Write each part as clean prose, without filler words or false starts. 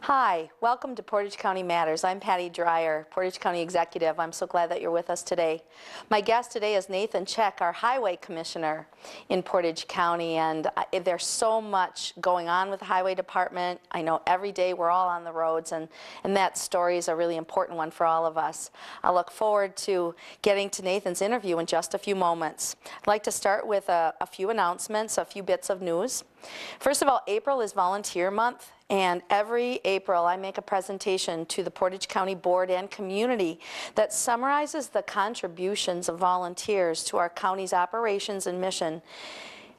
Hi, welcome to Portage County Matters. I'm Patty Dreier, Portage County Executive. I'm so glad that you're with us today. My guest today is Nathan Check, our Highway Commissioner in Portage County, and there's so much going on with the Highway Department. I know every day we're all on the roads, and that story is a really important one for all of us. I look forward to getting to Nathan's interview in just a few moments. I'd like to start with a few announcements, a few bits of news. First of all, April is Volunteer Month, and every April I make a presentation to the Portage County Board and community that summarizes the contributions of volunteers to our county's operations and mission.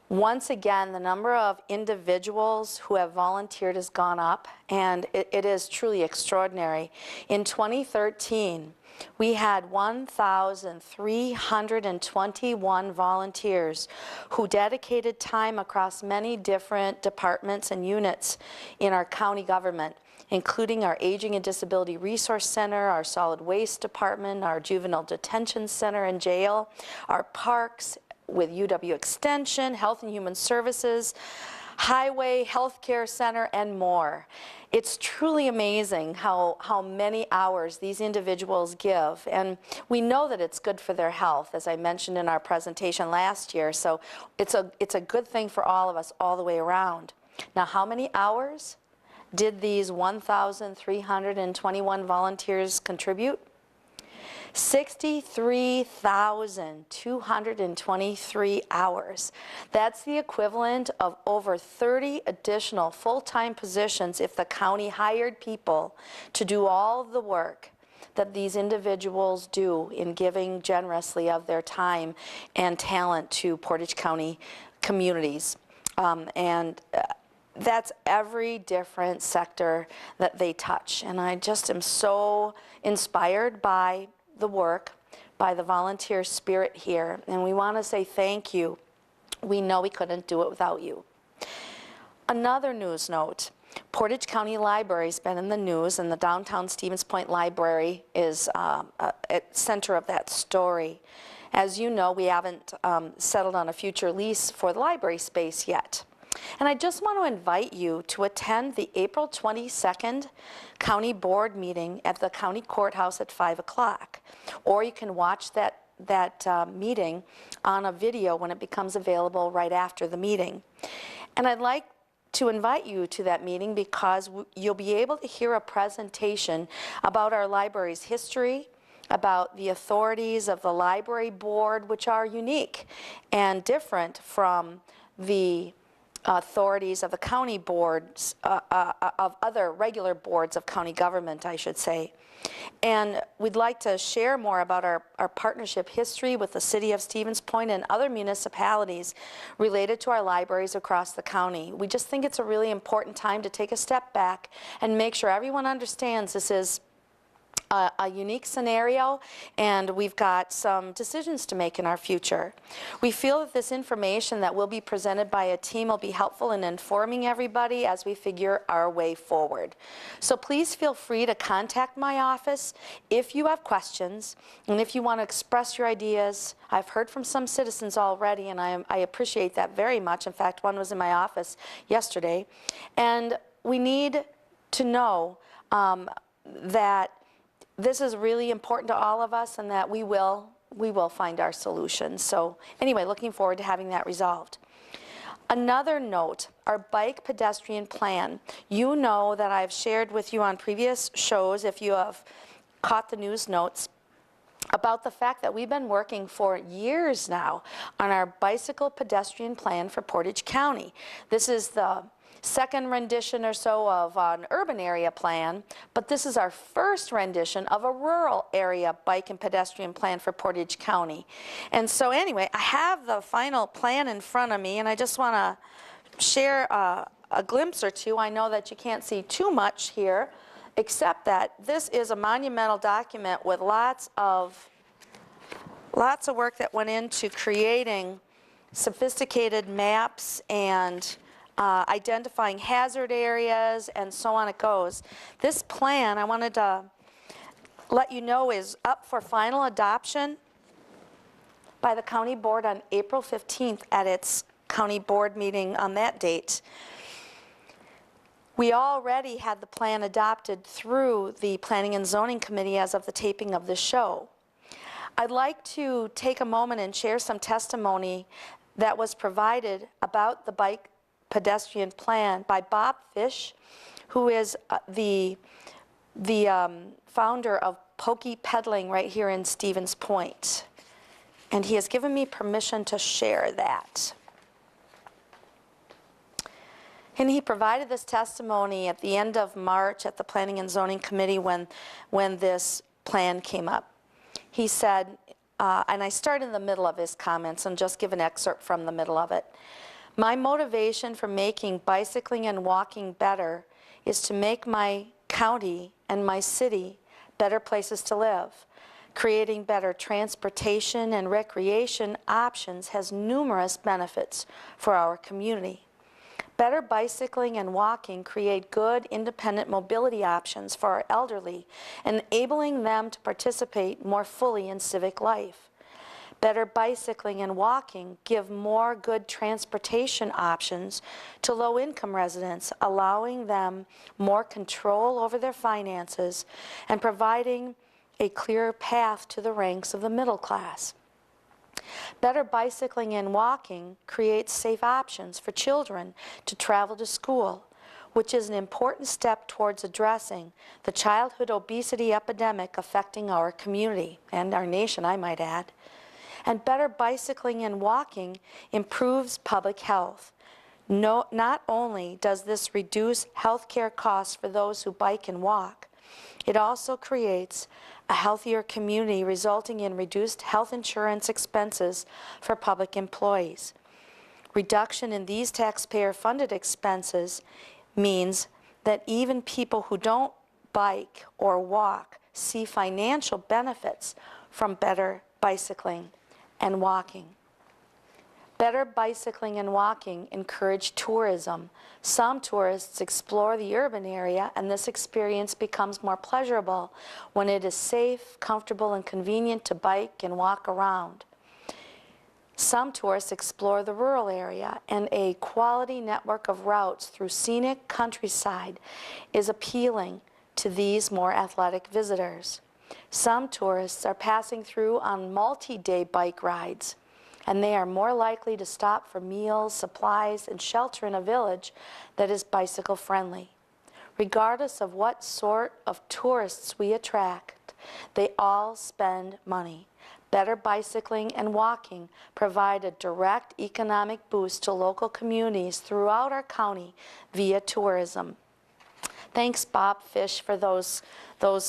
Once again, the number of individuals who have volunteered has gone up, and it is truly extraordinary. In 2013, we had 1,321 volunteers who dedicated time across many different departments and units in our county government, including our Aging and Disability Resource Center, our Solid Waste Department, our Juvenile Detention Center and Jail, our parks with UW Extension, Health and Human Services, Highway, Healthcare Center, and more. It's truly amazing how many hours these individuals give, and we know that it's good for their health, as I mentioned in our presentation last year, so it's a good thing for all of us all the way around. Now, how many hours did these 1,321 volunteers contribute? 63,223 hours. That's the equivalent of over 30 additional full-time positions if the county hired people to do all of the work that these individuals do in giving generously of their time and talent to Portage County communities. That's every different sector that they touch. And I just am so inspired by the work, by the volunteer spirit here, and we want to say thank you. We know we couldn't do it without you. Another news note, Portage County Library has been in the news, and the downtown Stevens Point Library is at center of that story. As you know, we haven't settled on a future lease for the library space yet. And I just want to invite you to attend the April 22nd County Board meeting at the County Courthouse at 5 o'clock. Or you can watch that meeting on a video when it becomes available right after the meeting. And I'd like to invite you to that meeting because you'll be able to hear a presentation about our library's history, about the authorities of the library board, which are unique and different from the authorities of the county boards, of other regular boards of county government, I should say. And we'd like to share more about our partnership history with the city of Stevens Point and other municipalities related to our libraries across the county. We just think it's a really important time to take a step back and make sure everyone understands this is a unique scenario, and we've got some decisions to make in our future. We feel that this information that will be presented by a team will be helpful in informing everybody as we figure our way forward. So please feel free to contact my office if you have questions and if you want to express your ideas. I've heard from some citizens already, and I appreciate that very much. In fact, one was in my office yesterday. And we need to know that this is really important to all of us, and that we will find our solutions. So anyway, looking forward to having that resolved. Another note, our bike pedestrian plan. You know that I've shared with you on previous shows, if you have caught the news notes, about the fact that we've been working for years now on our bicycle pedestrian plan for Portage County. This is the second rendition or so of an urban area plan, but this is our first rendition of a rural area bike and pedestrian plan for Portage County. And so anyway, I have the final plan in front of me, and I just want to share a glimpse or two. I know that you can't see too much here, except that this is a monumental document with lots of work that went into creating sophisticated maps and identifying hazard areas, and so on it goes. This plan, I wanted to let you know, is up for final adoption by the county board on April 15th at its county board meeting on that date. We already had the plan adopted through the Planning and Zoning Committee as of the taping of this show. I'd like to take a moment and share some testimony that was provided about the bike pedestrian plan by Bob Fish, who is the founder of Pokey Peddling right here in Stevens Point. And he has given me permission to share that. And he provided this testimony at the end of March at the Planning and Zoning Committee when this plan came up. He said, and I start in the middle of his comments and just give an excerpt from the middle of it. My motivation for making bicycling and walking better is to make my county and my city better places to live. Creating better transportation and recreation options has numerous benefits for our community. Better bicycling and walking create good independent mobility options for our elderly, enabling them to participate more fully in civic life. Better bicycling and walking give more good transportation options to low-income residents, allowing them more control over their finances and providing a clearer path to the ranks of the middle class. Better bicycling and walking creates safe options for children to travel to school, which is an important step towards addressing the childhood obesity epidemic affecting our community and our nation, I might add. And better bicycling and walking improves public health. Not only does this reduce healthcare costs for those who bike and walk, it also creates a healthier community, resulting in reduced health insurance expenses for public employees. Reduction in these taxpayer-funded expenses means that even people who don't bike or walk see financial benefits from better bicycling and walking. Better bicycling and walking encourage tourism. Some tourists explore the urban area, and this experience becomes more pleasurable when it is safe, comfortable, and convenient to bike and walk around. Some tourists explore the rural area, and a quality network of routes through scenic countryside is appealing to these more athletic visitors. Some tourists are passing through on multi-day bike rides, and they are more likely to stop for meals, supplies, and shelter in a village that is bicycle friendly. Regardless of what sort of tourists we attract, they all spend money. Better bicycling and walking provide a direct economic boost to local communities throughout our county via tourism. Thanks, Bob Fish, for those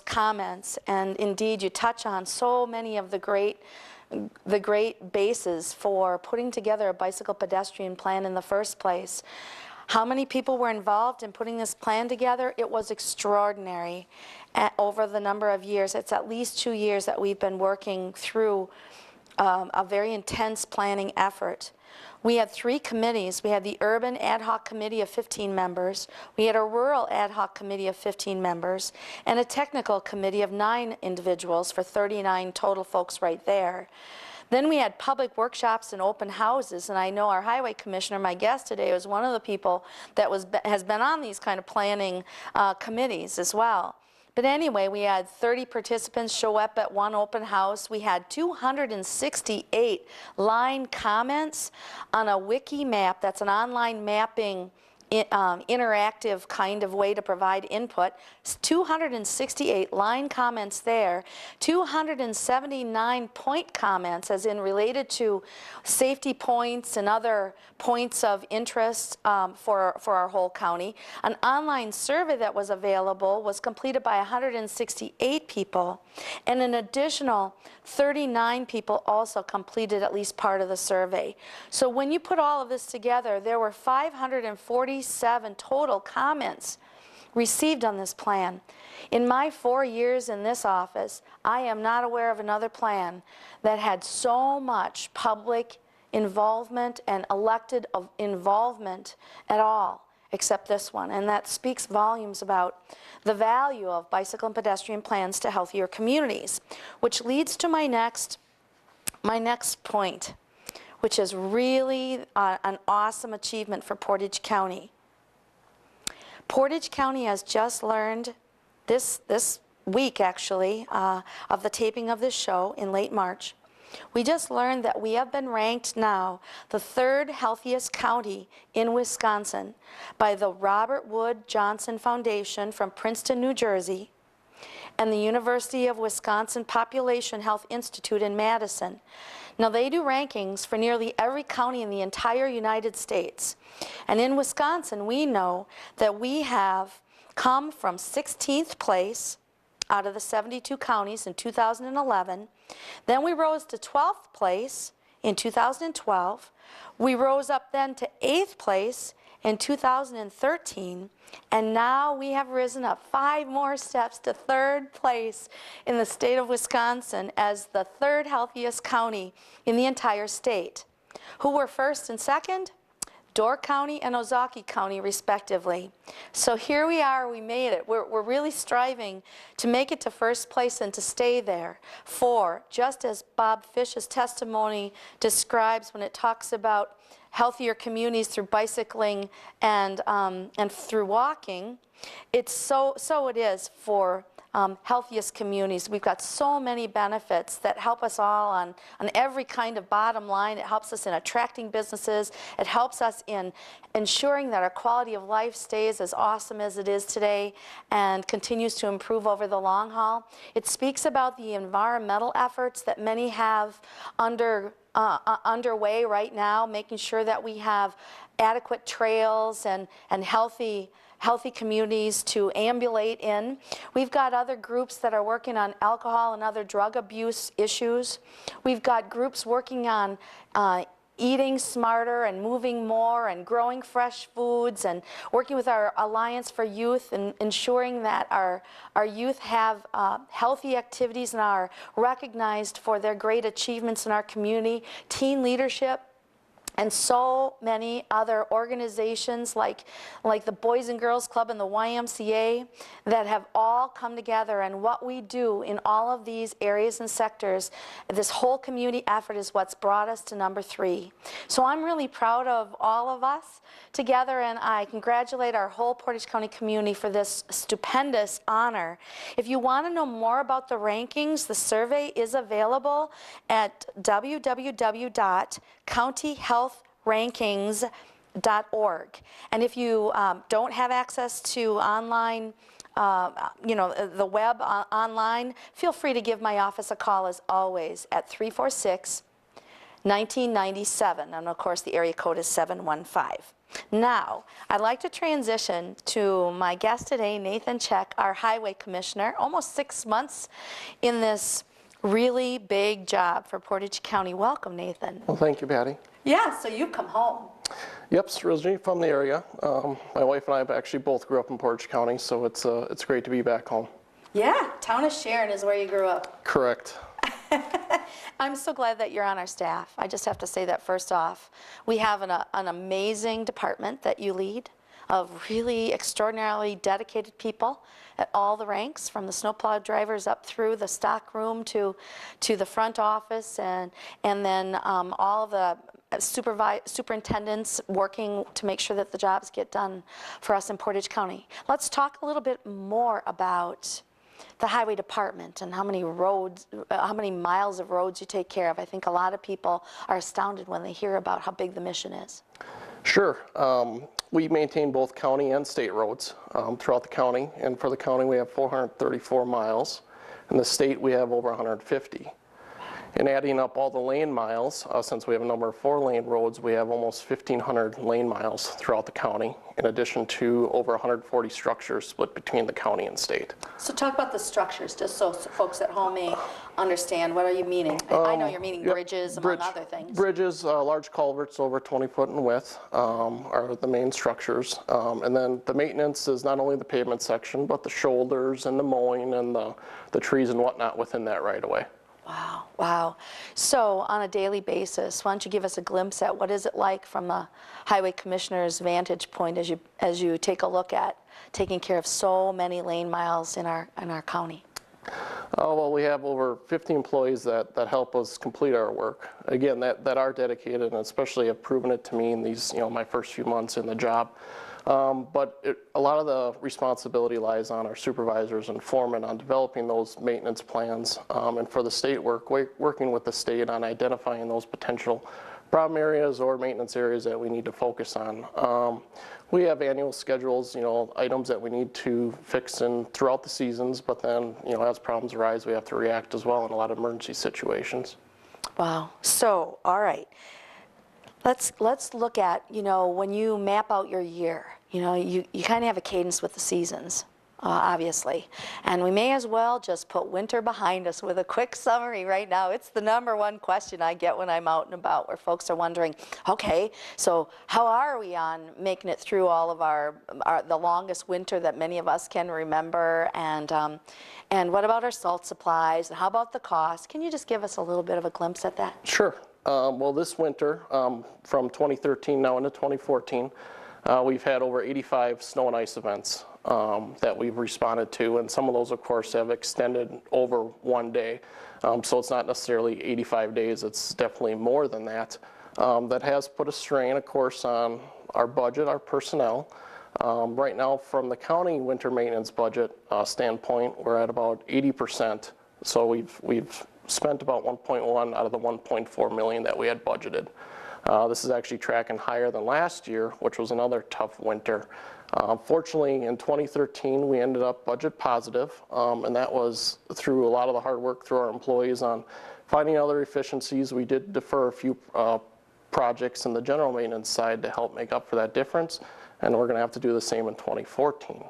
comments, and indeed you touch on so many of the great bases for putting together a bicycle pedestrian plan in the first place. How many people were involved in putting this plan together? It was extraordinary over the number of years. It's at least 2 years that we've been working through a very intense planning effort. We had 3 committees. We had the Urban Ad Hoc Committee of 15 members, we had a Rural Ad Hoc Committee of 15 members, and a Technical Committee of 9 individuals for 39 total folks right there. Then we had public workshops and open houses, and I know our Highway Commissioner, my guest today, was one of the people that has been on these kind of planning committees as well. But anyway, we had 30 participants show up at one open house. We had 268 line comments on a wiki map. That's an online mapping interactive kind of way to provide input. 268 line comments there, 279 point comments, as in related to safety points and other points of interest for our whole county. An online survey that was available was completed by 168 people, and an additional 39 people also completed at least part of the survey. So when you put all of this together, there were 547 total comments received on this plan. In my 4 years in this office, I am not aware of another plan that had so much public involvement and elected involvement at all, except this one. And that speaks volumes about the value of bicycle and pedestrian plans to healthier communities, which leads to my next point, which is really an awesome achievement for Portage County. Portage County has just learned this week, actually, of the taping of this show in late March. We just learned that we have been ranked now the 3rd healthiest county in Wisconsin by the Robert Wood Johnson Foundation from Princeton, New Jersey, and the University of Wisconsin Population Health Institute in Madison. Now, they do rankings for nearly every county in the entire United States. And in Wisconsin, we know that we have come from 16th place out of the 72 counties in 2011. Then we rose to 12th place in 2012. We rose up then to 8th place in 2013, and now we have risen up 5 more steps to 3rd place in the state of Wisconsin as the 3rd healthiest county in the entire state. Who were first and second? Door County and Ozaukee County, respectively. So here we are, we made it. We're really striving to make it to first place and to stay there. For, just as Bob Fish's testimony describes when it talks about healthier communities through bicycling and through walking, it's so it is for healthiest communities. We've got so many benefits that help us all on every kind of bottom line. It helps us in attracting businesses. It helps us in ensuring that our quality of life stays as awesome as it is today and continues to improve over the long haul. It speaks about the environmental efforts that many have underway right now, making sure that we have adequate trails and healthy communities to ambulate in. We've got other groups that are working on alcohol and other drug abuse issues. We've got groups working on eating smarter and moving more and growing fresh foods and working with our Alliance for Youth and ensuring that our youth have healthy activities and are recognized for their great achievements in our community. Teen leadership, and so many other organizations like the Boys and Girls Club and the YMCA that have all come together. And what we do in all of these areas and sectors, this whole community effort is what's brought us to number 3. So I'm really proud of all of us together, and I congratulate our whole Portage County community for this stupendous honor. If you want to know more about the rankings, the survey is available at www.countyhealthrankings.org. And if you don't have access to online, the web online, feel free to give my office a call as always at 346-1997. And of course, the area code is 715. Now, I'd like to transition to my guest today, Nathan Check, our Highway Commissioner, almost 6 months in this really big job for Portage County. Welcome, Nathan. Well, thank you, Patty. Yeah, so you come home. Yep, originally from the area. My wife and I have actually both grew up in Portage County, so it's great to be back home. Yeah, town of Sharon is where you grew up. Correct. I'm so glad that you're on our staff. I just have to say that first off. We have an amazing department that you lead of really extraordinarily dedicated people at all the ranks, from the snowplow drivers up through the stock room to the front office, and then all of the superintendents working to make sure that the jobs get done for us in Portage County. Let's talk a little bit more about the highway department and how many miles of roads you take care of. I think a lot of people are astounded when they hear about how big the mission is. Sure. We maintain both county and state roads throughout the county, and for the county we have 434 miles. In the state we have over 150. And adding up all the lane miles, since we have a number of 4-lane roads, we have almost 1,500 lane miles throughout the county, in addition to over 140 structures split between the county and state. So talk about the structures, just so folks at home may understand. What are you meaning? I know you're meaning bridges, among other things. Bridges, large culverts over 20 foot in width are the main structures. And then the maintenance is not only the pavement section, but the shoulders and the mowing and the trees and whatnot within that right of way. Wow, wow. So on a daily basis, why don't you give us a glimpse at what is it like from a highway commissioner's vantage point as you take a look at taking care of so many lane miles in our county? Well, we have over 50 employees that help us complete our work. Again, that are dedicated and especially have proven it to me in these, my first few months in the job. But a lot of the responsibility lies on our supervisors and foremen on developing those maintenance plans, and for the state working with the state on identifying those potential problem areas or maintenance areas that we need to focus on. We have annual schedules, items that we need to fix throughout the seasons, but then, as problems arise, we have to react as well in a lot of emergency situations. Wow. So, all right. Let's look at, when you map out your year, you kind of have a cadence with the seasons, obviously. And we may as well just put winter behind us with a quick summary right now. It's the #1 question I get when I'm out and about, where folks are wondering, okay, so how are we on making it through all of the longest winter that many of us can remember? And what about our salt supplies? And how about the cost? Can you just give us a little bit of a glimpse at that? Sure. Well, this winter, from 2013 now into 2014, we've had over 85 snow and ice events that we've responded to, and some of those, of course, have extended over one day. So it's not necessarily 85 days, it's definitely more than that. That has put a strain, of course, on our budget, our personnel. Right now, from the county winter maintenance budget standpoint, we're at about 80%. So we've spent about 1.1 out of the 1.4 million that we had budgeted. This is actually tracking higher than last year, which was another tough winter. Fortunately, in 2013, we ended up budget positive, and that was through a lot of the hard work through our employees on finding other efficiencies. We did defer a few projects in the general maintenance side to help make up for that difference, and we're going to have to do the same in 2014.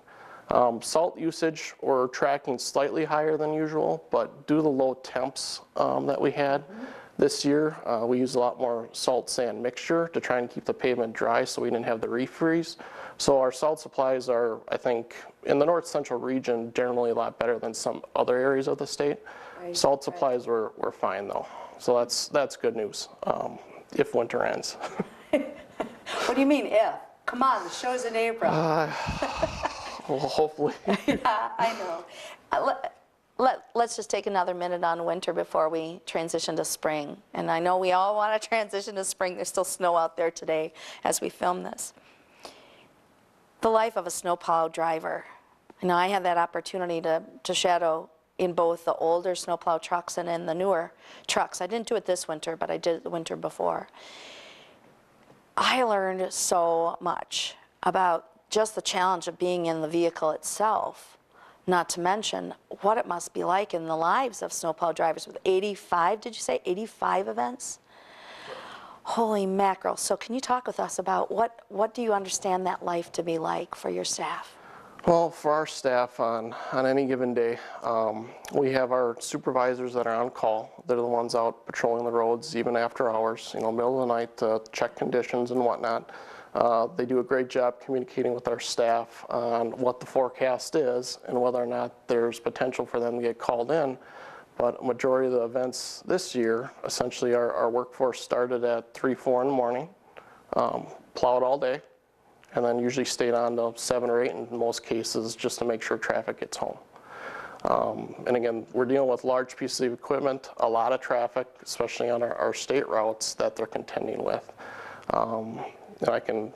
Salt usage, we're tracking slightly higher than usual, but due to the low temps that we had this year, we used a lot more salt sand mixture to try and keep the pavement dry so we didn't have the refreeze. So our salt supplies are, I think, in the north central region, generally a lot better than some other areas of the state. Right, salt supplies were fine though, so that's good news if winter ends. What do you mean if? Come on, the show's in April. Well, hopefully. Yeah, I know. Let's just take another minute on winter before we transition to spring. And I know we all want to transition to spring. There's still snow out there today as we film this. The life of a snowplow driver. I had that opportunity to shadow in both the older snowplow trucks and in the newer trucks. I didn't do it this winter, but I did it the winter before. I learned so much about just the challenge of being in the vehicle itself, not to mention what it must be like in the lives of snowplow drivers with 85, did you say 85 events? Holy mackerel. So can you talk with us about what do you understand that life to be like for your staff? Well, for our staff on any given day, we have our supervisors that are on call. They're the ones out patrolling the roads even after hours, middle of the night to check conditions and whatnot. They do a great job communicating with our staff on what the forecast is and whether or not there's potential for them to get called in. But a majority of the events this year, essentially our workforce started at 3, 4 in the morning, plowed all day, and then usually stayed on to 7 or 8 in most cases just to make sure traffic gets home. And again, we're dealing with large pieces of equipment, a lot of traffic, especially on our state routes that they're contending with. And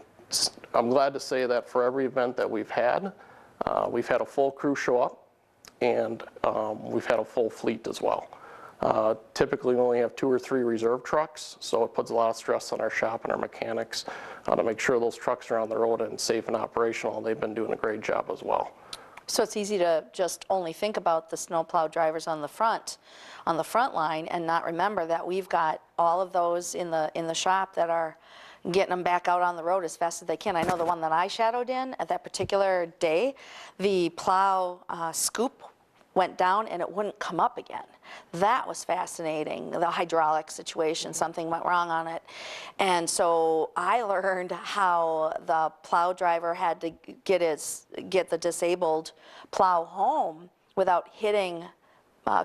I'm glad to say that for every event that we've had a full crew show up, and we've had a full fleet as well. Typically we only have 2 or 3 reserve trucks, so it puts a lot of stress on our shop and our mechanics to make sure those trucks are on the road and safe and operational. They've been doing a great job as well. So it's easy to just only think about the snowplow drivers on the front line and not remember that we've got all of those in the shop that are getting them back out on the road as fast as they can. I know the one that I shadowed in at that particular day, the plow scoop went down and it wouldn't come up again. That was fascinating, the hydraulic situation, something went wrong on it. And so I learned how the plow driver had to get the disabled plow home without hitting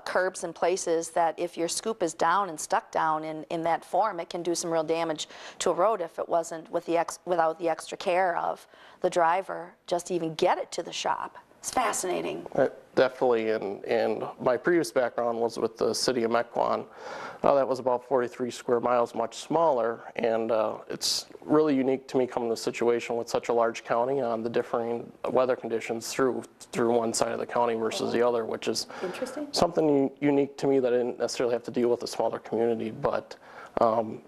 curbs and places that if your scoop is down and stuck down in that form, it can do some real damage to a road if it wasn't without the extra care of the driver just to even get it to the shop. It's fascinating. Definitely, and my previous background was with the city of Mequon. That was about 43 square miles, much smaller, and it's really unique to me coming to a situation with such a large county on the differing weather conditions through one side of the county versus the other, which is Interesting. something unique to me that I didn't necessarily have to deal with a smaller community. But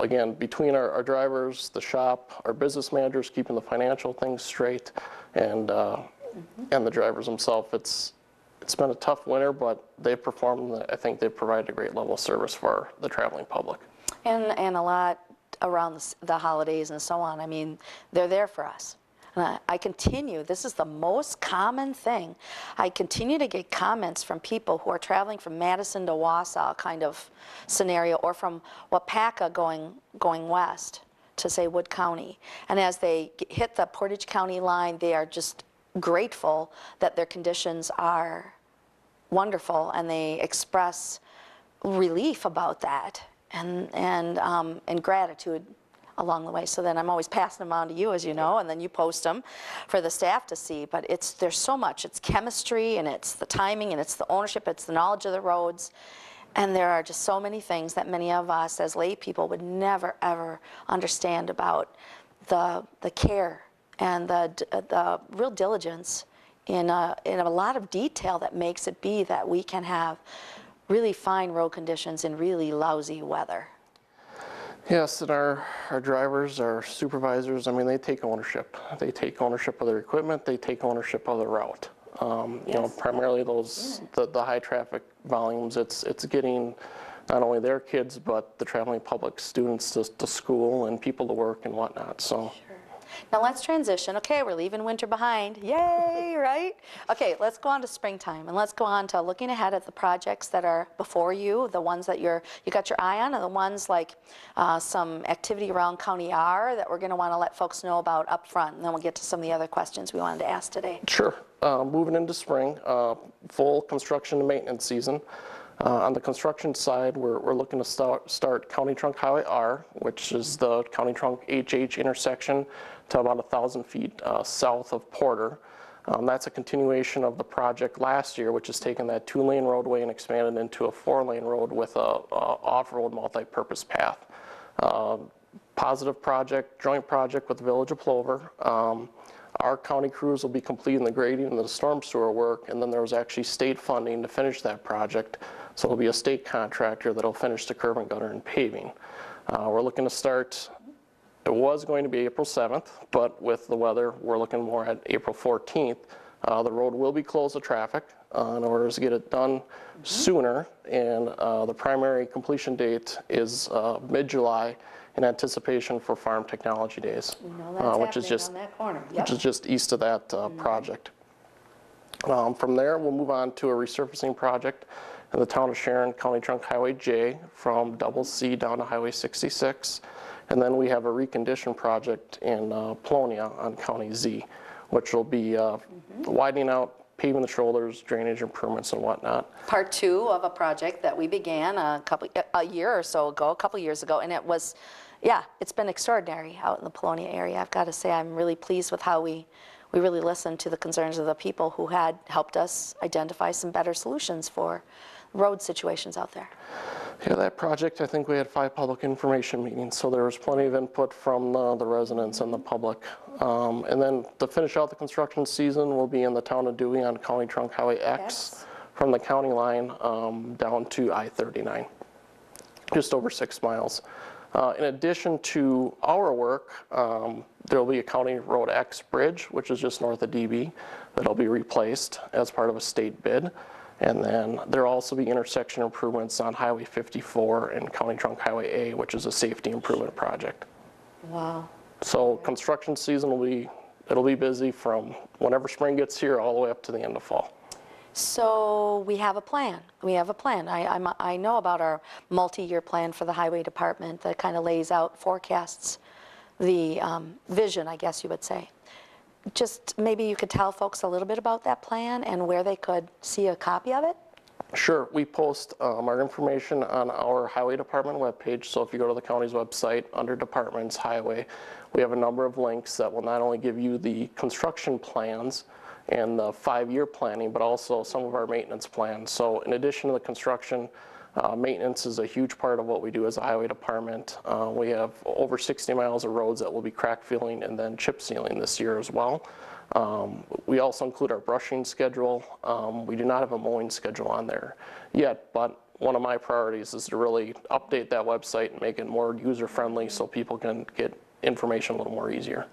again, between our drivers, the shop, our business managers keeping the financial things straight, and the drivers themselves, it's been a tough winter, but they've performed. I think they've provided a great level of service for the traveling public. And a lot around the holidays and so on. I mean, they're there for us. And I continue, this is the most common thing. I continue to get comments from people who are traveling from Madison to Wausau kind of scenario, or from Wapaka going west to, say, Wood County. And as they hit the Portage County line, they are just grateful that their conditions are wonderful, and they express relief about that and gratitude along the way. So then I'm always passing them on to you, as you know, and then you post them for the staff to see. But there's so much. It's chemistry, and it's the timing, and it's the ownership, it's the knowledge of the roads. And there are just so many things that many of us as lay people would never, ever understand about the care and the real diligence in a lot of detail that makes it be that we can have really fine road conditions in really lousy weather. Yes, and our drivers, our supervisors, I mean, they take ownership. They take ownership of their equipment. They take ownership of the route. You know, primarily those the high traffic volumes. It's getting not only their kids, but the traveling public, students to school and people to work and whatnot. So. Sure. Now let's transition. Okay, we're leaving winter behind. Yay, right? Okay, let's go on to springtime, and let's go on to looking ahead at the projects that are before you, the ones that you got your eye on, and the ones like some activity around County R that we're going to want to let folks know about up front, and then we'll get to some of the other questions we wanted to ask today. Sure. Moving into spring, full construction and maintenance season. On the construction side, we're looking to start County Trunk Highway R, which is the County Trunk HH intersection to about 1,000 feet south of Porter. That's a continuation of the project last year, which has taken that 2-lane roadway and expanded into a 4-lane road with a off-road multi-purpose path. Positive project, joint project with the Village of Plover. Our county crews will be completing the grading and the storm sewer work, and then there was actually state funding to finish that project. So it'll be a state contractor that'll finish the curb and gutter and paving. We're looking to start, it was going to be April 7th, but with the weather, we're looking more at April 14th. The road will be closed to traffic in order to get it done sooner, and the primary completion date is mid-July, in anticipation for Farm Technology Days, which is just on that corner. Yep. which is just east of that project. From there, we'll move on to a resurfacing project in the town of Sharon, County Trunk Highway J, from Double C down to Highway 66, and then we have a recondition project in Polonia on County Z, which will be widening out, paving the shoulders, drainage improvements and whatnot. Part 2 of a project that we began a year or so ago, a couple years ago, and it was, yeah, it's been extraordinary out in the Polonia area. I've got to say, I'm really pleased with how we really listened to the concerns of the people who had helped us identify some better solutions for road situations out there. Yeah, that project, I think we had 5 public information meetings, so there was plenty of input from the residents and the public. And then to finish out the construction season, we'll be in the town of Dewey on County Trunk Highway X, from the county line down to I-39, just over 6 miles. In addition to our work, there will be a County Road X bridge, which is just north of DB, that'll be replaced as part of a state bid. And then there'll also be intersection improvements on Highway 54 and County Trunk Highway A, which is a safety improvement project. Wow. So construction season it'll be busy from whenever spring gets here all the way up to the end of fall. So we have a plan. We have a plan. I know about our multi-year plan for the highway department that kind of lays out, forecasts the vision, I guess you would say. Just maybe you could tell folks a little bit about that plan and where they could see a copy of it? Sure. We post our information on our highway department webpage. So if you go to the county's website under departments, highway, we have a number of links that will not only give you the construction plans and the 5-year planning, but also some of our maintenance plans. So in addition to the construction, maintenance is a huge part of what we do as a highway department. We have over 60 miles of roads that will be crack filling and then chip sealing this year as well. We also include our brushing schedule. We do not have a mowing schedule on there yet, but one of my priorities is to really update that website and make it more user-friendly so people can get information a little more easier.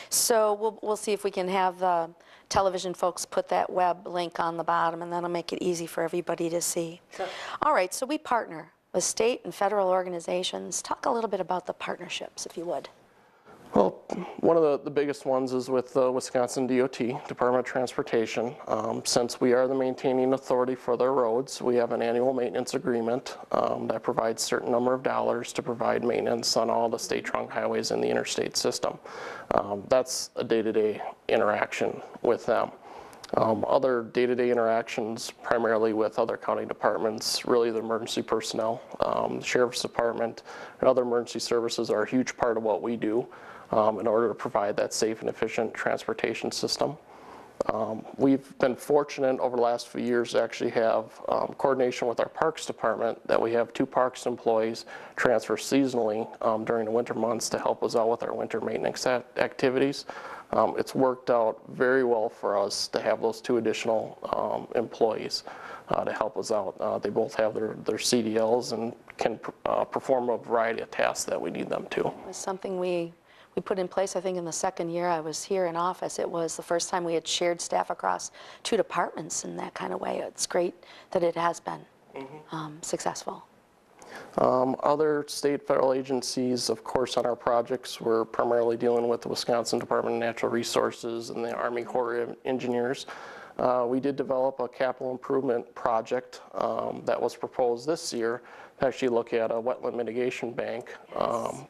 So we'll see if we can have the television folks put that web link on the bottom, and that'll make it easy for everybody to see. Sure. All right, so we partner with state and federal organizations. Talk a little bit about the partnerships, if you would. Well, one of the biggest ones is with the Wisconsin DOT, Department of Transportation. Since we are the maintaining authority for their roads, we have an annual maintenance agreement that provides a certain number of dollars to provide maintenance on all the state trunk highways in the interstate system. That's a day-to-day interaction with them. Other day-to-day interactions, primarily with other county departments, really the emergency personnel, the Sheriff's Department, and other emergency services are a huge part of what we do in order to provide that safe and efficient transportation system. We've been fortunate over the last few years to actually have coordination with our Parks Department, that we have 2 Parks employees transfer seasonally during the winter months to help us out with our winter maintenance activities. It's worked out very well for us to have those 2 additional employees to help us out. They both have their CDLs and can perform a variety of tasks that we need them to. It was something we put in place, I think, in the 2nd year I was here in office. It was the first time we had shared staff across 2 departments in that kind of way. It's great that it has been successful. Other state, federal agencies, of course, on our projects, we're primarily dealing with the Wisconsin Department of Natural Resources and the Army Corps of Engineers. We did develop a capital improvement project that was proposed this year to actually look at a wetland mitigation bank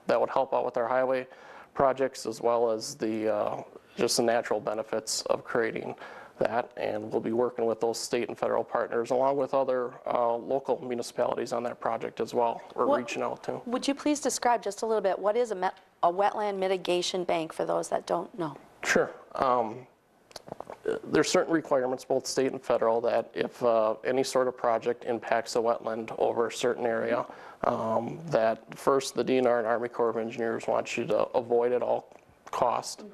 that would help out with our highway projects, as well as the just the natural benefits of creating that. And we'll be working with those state and federal partners along with other local municipalities on that project as well. We're reaching out to. Would you please describe just a little bit, what is a wetland mitigation bank for those that don't know? Sure. There's certain requirements, both state and federal, that if any sort of project impacts a wetland over a certain area, that first the DNR and Army Corps of Engineers want you to avoid at all cost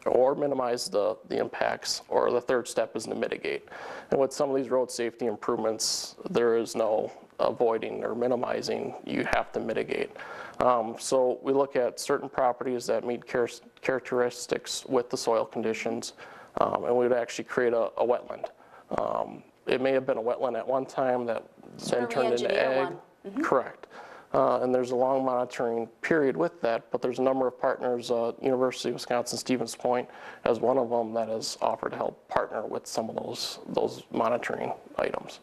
or minimize the impacts, or the third step is to mitigate. And with some of these road safety improvements, there is no avoiding or minimizing, you have to mitigate. So we look at certain properties that meet characteristics with the soil conditions, and we would actually create a wetland. It may have been a wetland at one time that then turned into ag. Correct. And there's a long monitoring period with that, but there's a number of partners, University of Wisconsin-Stevens Point as one of them, that has offered to help partner with some of those monitoring items.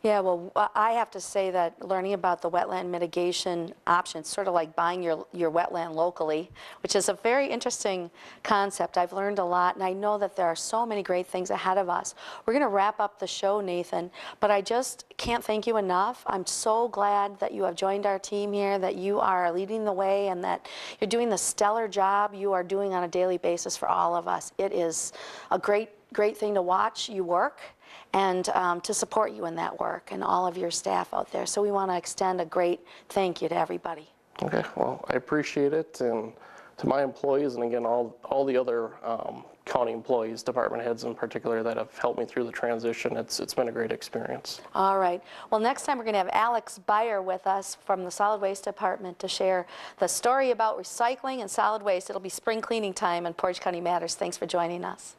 Yeah, well, I have to say that learning about the wetland mitigation options, sort of like buying your wetland locally, which is a very interesting concept. I've learned a lot, and I know that there are so many great things ahead of us. We're going to wrap up the show, Nathan, but I just can't thank you enough. I'm so glad that you have joined our team here, that you are leading the way, and that you're doing the stellar job you are doing on a daily basis for all of us. It is a great thing to watch you work, and to support you in that work, and all of your staff out there. So we want to extend a great thank you to everybody. Okay, well, I appreciate it, and to my employees, and again, all the other county employees, department heads in particular, that have helped me through the transition. It's been a great experience. All right. Well, next time we're going to have Alex Beyer with us from the Solid Waste Department to share the story about recycling and solid waste. It'll be spring cleaning time, and Portage County Matters. Thanks for joining us.